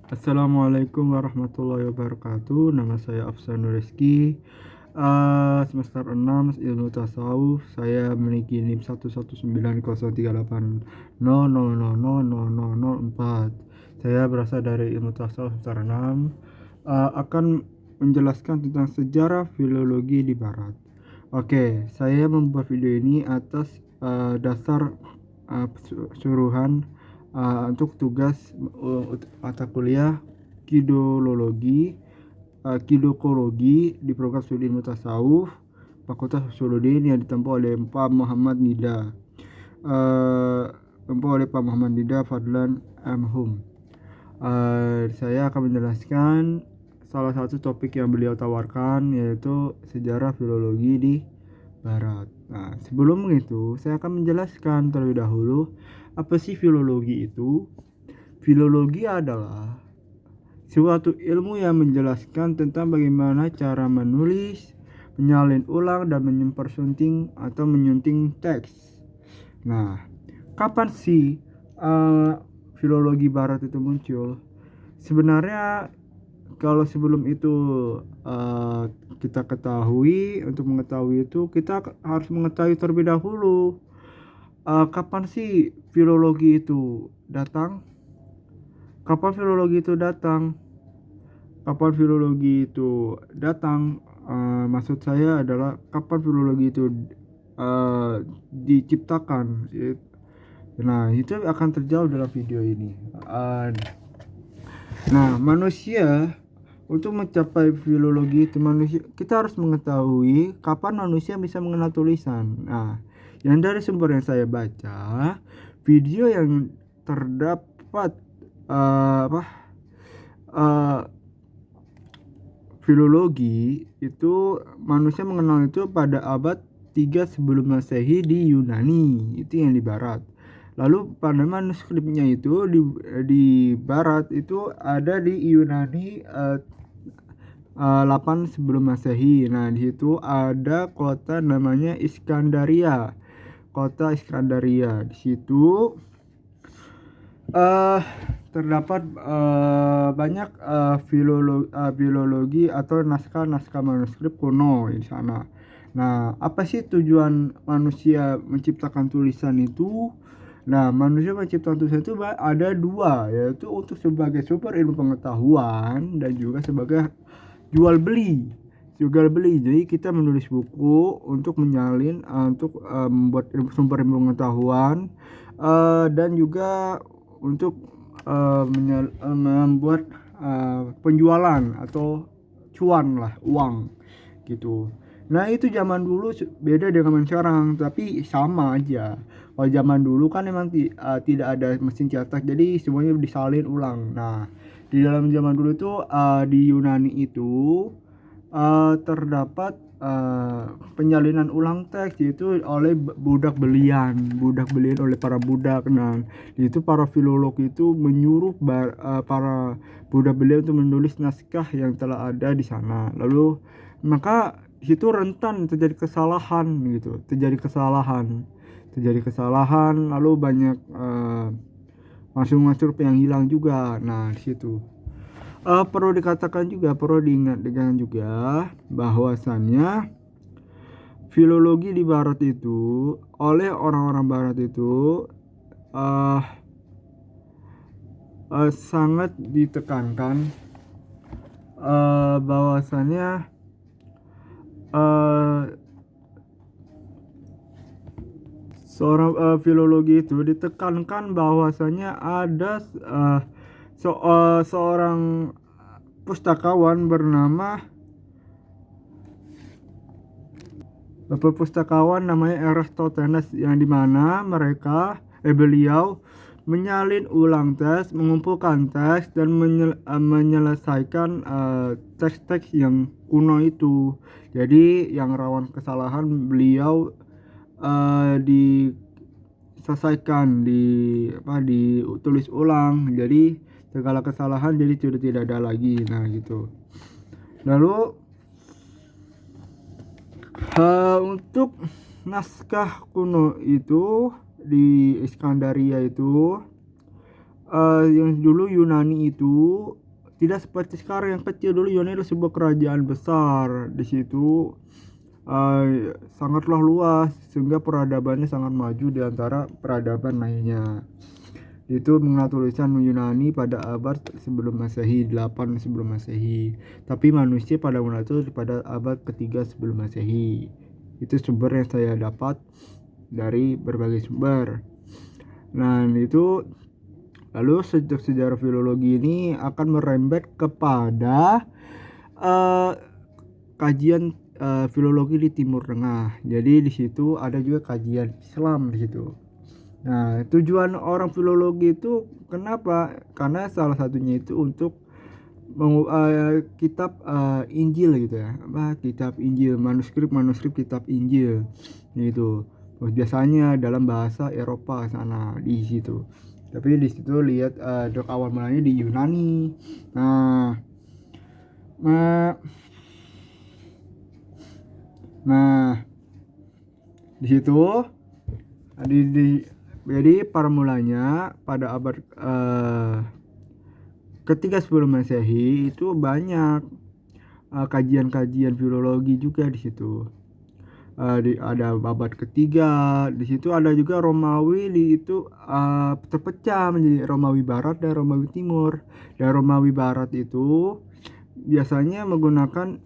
Assalamualaikum warahmatullahi wabarakatuh. Nama saya Afsanur Rizky. Semester 6 ilmu tasawuf. Saya memiliki NIM 119033800000004. Saya berasal dari ilmu tasawuf semester 6. Akan menjelaskan tentang sejarah filologi di barat. Oke, saya membuat video ini atas dasar suruhan untuk tugas mata kuliah kidologi, kidokologi di program studi ilmu tasawuf Fakultas Usuluddin yang ditempuh oleh Pak Muhammad Nida. Fadlan Amhum. Saya akan menjelaskan salah satu topik yang beliau tawarkan, yaitu sejarah filologi di barat. Nah, sebelum itu saya akan menjelaskan terlebih dahulu apa sih filologi itu. Filologi adalah suatu ilmu yang menjelaskan tentang bagaimana cara menulis, menyalin ulang, dan menyempersunting atau menyunting teks. Nah, kapan sih filologi barat itu muncul? Sebenarnya kalau sebelum itu kita ketahui, untuk mengetahui itu kita harus mengetahui terlebih dahulu kapan sih filologi itu datang. Kapan filologi itu datang? Kapan filologi itu datang? Maksud saya adalah kapan filologi itu diciptakan. Nah, itu akan terjawab dalam video ini. Nah, manusia untuk mencapai filologi itu kita harus mengetahui kapan manusia bisa mengenal tulisan. Nah, yang dari sumber yang saya baca, video yang terdapat filologi itu manusia mengenal itu pada abad 3 sebelum Masehi di Yunani, itu yang di barat. Lalu pada manuskripnya itu di barat itu ada di Yunani 8 sebelum Masehi. Nah, di situ ada kota namanya Iskandaria. Kota Iskandaria. Di situ terdapat banyak filologi atau naskah-naskah manuskrip kuno di sana. Nah, apa sih tujuan manusia menciptakan tulisan itu? Nah, manusia menciptakan tulisan itu ada dua, yaitu untuk sebagai sumber ilmu pengetahuan dan juga sebagai jual beli. Jadi kita menulis buku untuk menyalin untuk membuat sumber ilmu pengetahuan dan juga untuk membuat penjualan atau cuan lah, uang gitu. Nah, itu zaman dulu beda dengan sekarang, tapi sama aja. Kalau zaman dulu kan memang tidak ada mesin cetak, jadi semuanya disalin ulang. Nah, di dalam zaman dulu itu di Yunani itu terdapat penyalinan ulang teks, yaitu oleh budak belian oleh para budak. Nah, itu para filolog itu menyuruh para budak belian untuk menulis naskah yang telah ada di sana. Lalu maka itu rentan terjadi kesalahan, lalu banyak masuk yang hilang juga. Nah, di situ perlu diingat juga bahwasannya filologi di barat itu oleh orang-orang barat itu sangat ditekankan bahwasannya seorang filologi itu ditekankan bahwasannya ada seorang pustakawan bernama namanya Eratosthenes, yang dimana beliau menyalin ulang teks, mengumpulkan teks, dan menyelesaikan teks-teks yang kuno itu. Jadi yang rawan kesalahan beliau diselesaikan, ditulis ulang, jadi segala kesalahan jadi sudah tidak ada lagi. Nah, gitu. Lalu untuk naskah kuno itu di Iskandaria itu yang dulu Yunani itu tidak seperti sekarang yang kecil. Dulu Yunani adalah sebuah kerajaan besar. Di situ sangatlah luas sehingga peradabannya sangat maju di antara peradaban lainnya. Itu mengenal tulisan Yunani pada abad sebelum Masehi, 8 sebelum Masehi. Tapi manusia pada mengenal itu pada abad ketiga sebelum Masehi. Itu sumber yang saya dapat dari berbagai sumber. Nah, itu lalu sejarah filologi ini akan merembet kepada kajian filologi di Timur Tengah. Jadi di situ ada juga kajian Islam di situ. Nah, tujuan orang filologi itu kenapa? Karena salah satunya itu untuk kitab Injil gitu ya. Kitab Injil, manuskrip kitab Injil gitu. Biasanya dalam bahasa Eropa sana di situ. Tapi di situ lihat awal mulanya di Yunani. Nah, di situ jadi permulanya pada abad ketiga sebelum Masehi itu banyak kajian-kajian filologi juga di situ. Ada abad ketiga, di situ ada juga Romawi itu terpecah menjadi Romawi Barat dan Romawi Timur. Dan Romawi Barat itu biasanya menggunakan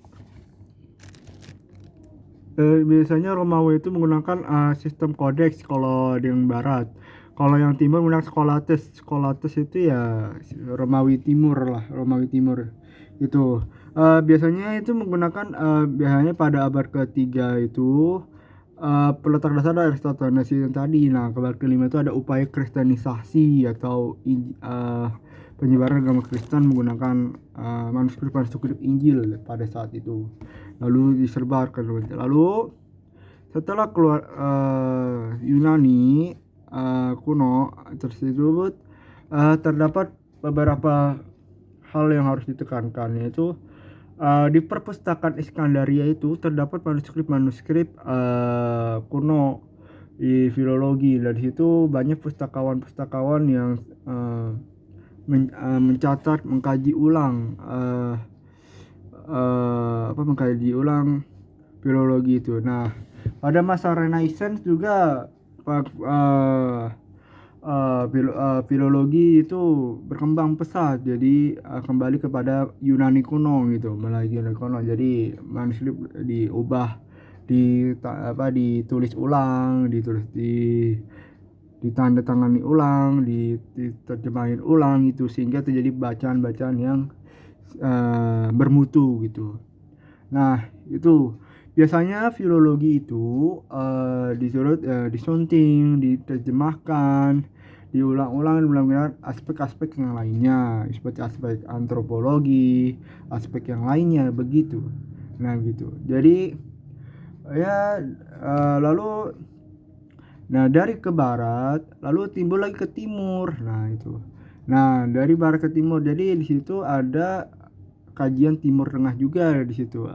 Romawi itu menggunakan sistem kodeks kalau yang barat. Kalau yang timur menggunakan Scholates. Scholates itu ya Romawi Timur lah, Romawi Timur. Itu biasanya itu menggunakan biasanya pada abad ketiga itu peletak dasar dari Aristoteles yang tadi. Nah, abad kelima itu ada upaya kristenisasi atau penyebaran agama Kristen menggunakan manuskrip Injil pada saat itu. Lalu disebarkan. Lalu setelah keluar Yunani kuno tersebut terdapat beberapa hal yang harus ditekankan, yaitu di perpustakaan Iskandaria itu terdapat manuskrip kuno di filologi. Dari situ banyak pustakawan yang mencatat, mengkaji ulang filologi itu. Nah, pada masa Renaissance juga filologi itu berkembang pesat. Jadi kembali kepada Yunani kuno gitu, Yunani kuno. Jadi manuskrip diubah, ditulis ulang, ditandatangani ulang, diterjemahin ulang gitu, sehingga terjadi bacaan-bacaan yang bermutu gitu. Nah, itu biasanya filologi itu disunting, diterjemahkan, diulang-ulang dengan aspek-aspek yang lainnya, seperti aspek antropologi, aspek yang lainnya begitu. Nah, gitu. Jadi ya lalu dari ke barat, lalu timbul lagi ke timur. Nah, itu. Nah, dari barat ke timur. Jadi di situ ada kajian Timur Tengah juga di situ.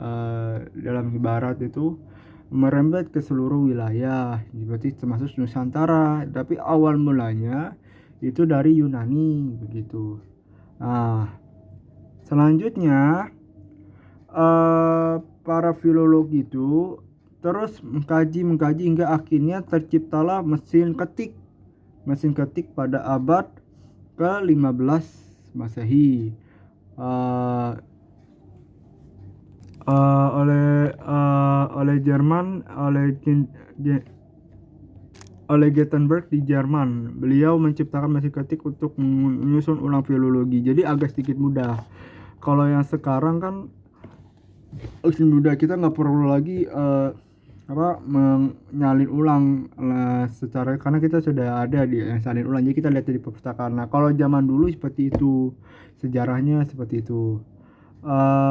Dalam barat itu merembet ke seluruh wilayah, berarti termasuk Nusantara. Tapi awal mulanya itu dari Yunani begitu. Nah, selanjutnya para filolog itu terus mengkaji hingga akhirnya terciptalah mesin ketik pada abad ke-15 Masehi oleh Jerman, oleh Gutenberg di Jerman. Beliau menciptakan mesin ketik untuk menyusun ulang filologi. Jadi agak sedikit mudah. Kalau yang sekarang kan mudah, kita nggak perlu lagi menyalin ulang secara, karena kita sudah ada di salin ulang, jadi kita lihat di perpustakaan. Nah, kalau zaman dulu seperti itu, sejarahnya seperti itu.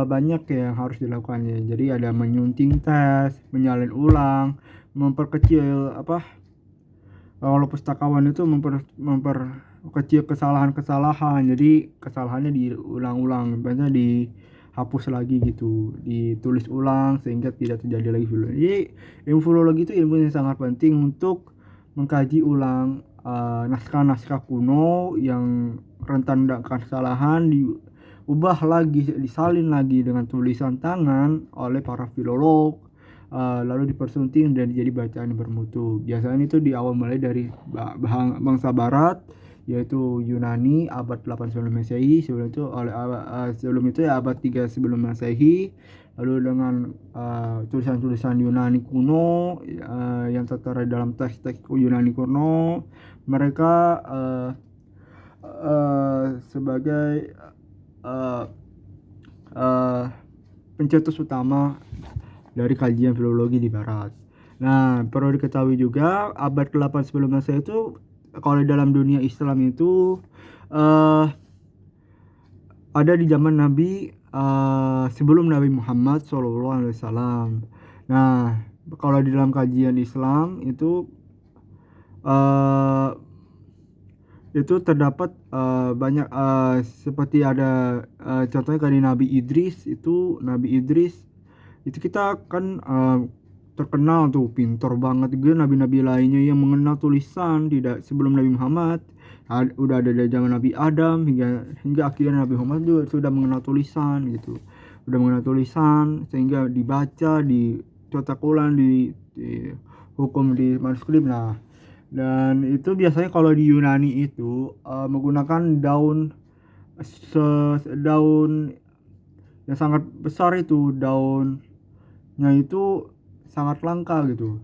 Banyak yang harus dilakukannya. Jadi ada menyunting tes, menyalin ulang, memperkecil kalau pustakawan itu memperkecil kesalahan. Jadi kesalahannya diulang-ulang, banyak dihapus lagi gitu, ditulis ulang sehingga tidak terjadi lagi filologi. Jadi ilmu filologi itu ilmu yang sangat penting untuk mengkaji ulang naskah-naskah kuno yang rentan akan kesalahan diubah lagi, disalin lagi dengan tulisan tangan oleh para filolog, lalu dipersunting dan jadi bacaan yang bermutu. Biasanya itu diawal mulai dari bangsa barat, yaitu Yunani abad 8 sebelum Masehi, sebelum itu ya abad 3 sebelum Masehi. Lalu dengan tulisan-tulisan Yunani kuno yang tertera dalam teks-teks Yunani kuno, mereka sebagai pencetus utama dari kajian filologi di barat. Nah, perlu diketahui juga abad ke-8 sebelum Masehi itu kalau dalam dunia Islam itu ada di zaman Nabi, sebelum Nabi Muhammad SAW. Nah, kalau di dalam kajian Islam itu terdapat banyak seperti ada contohnya dari Nabi Idris itu kita kan terkenal tuh pintar banget gitu. Nabi-nabi lainnya yang mengenal tulisan tidak sebelum Nabi Muhammad udah ada dari zaman Nabi Adam hingga akhirnya Nabi Muhammad juga sudah mengenal tulisan gitu, udah mengenal tulisan sehingga dibaca, dicetak ulang, di hukum di manuskrip. Nah, dan itu biasanya kalau di Yunani itu menggunakan daun yang sangat besar, itu daunnya itu sangat langka gitu.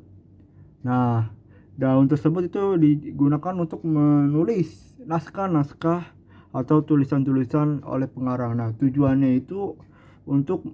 Nah, daun tersebut itu digunakan untuk menulis naskah-naskah atau tulisan-tulisan oleh pengarang. Nah, tujuannya itu untuk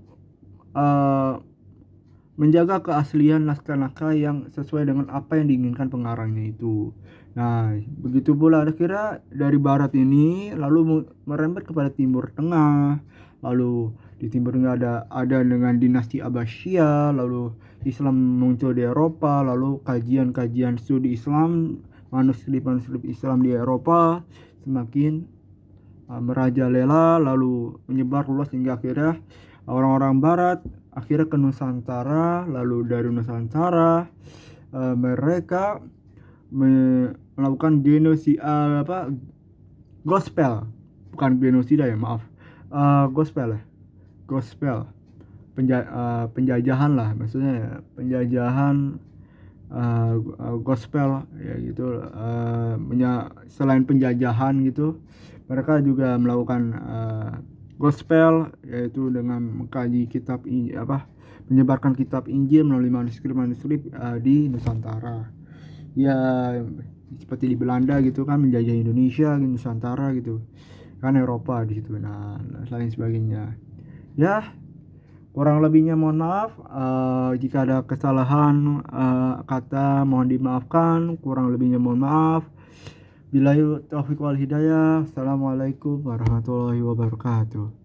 menjaga keaslian naskah-naskah yang sesuai dengan apa yang diinginkan pengarangnya itu. Nah, begitu pula akhirnya dari barat ini lalu merembet kepada Timur Tengah. Lalu di Timur Tengah ada dengan dinasti Abbasiyah, lalu Islam muncul di Eropa, lalu kajian-kajian studi Islam, manuskrip-manuskrip Islam di Eropa semakin merajalela, lalu menyebar luas hingga akhirnya orang-orang barat akhirnya ke Nusantara. Lalu dari Nusantara mereka melakukan gospel, bukan genosida ya, maaf, gospel penjajahan lah, maksudnya penjajahan gospel ya gitu. Selain penjajahan gitu, mereka juga melakukan gospel, yaitu dengan mengkaji kitab menyebarkan kitab Injil melalui manuskrip di Nusantara. Ya seperti di Belanda gitu kan, menjajah Indonesia di Nusantara gitu kan, Eropa di situ. Nah, lain sebagainya. Ya, kurang lebihnya mohon maaf. Jika ada kesalahan kata mohon dimaafkan, kurang lebihnya mohon maaf. Billahi taufiq wal hidayah. Assalamualaikum warahmatullahi wabarakatuh.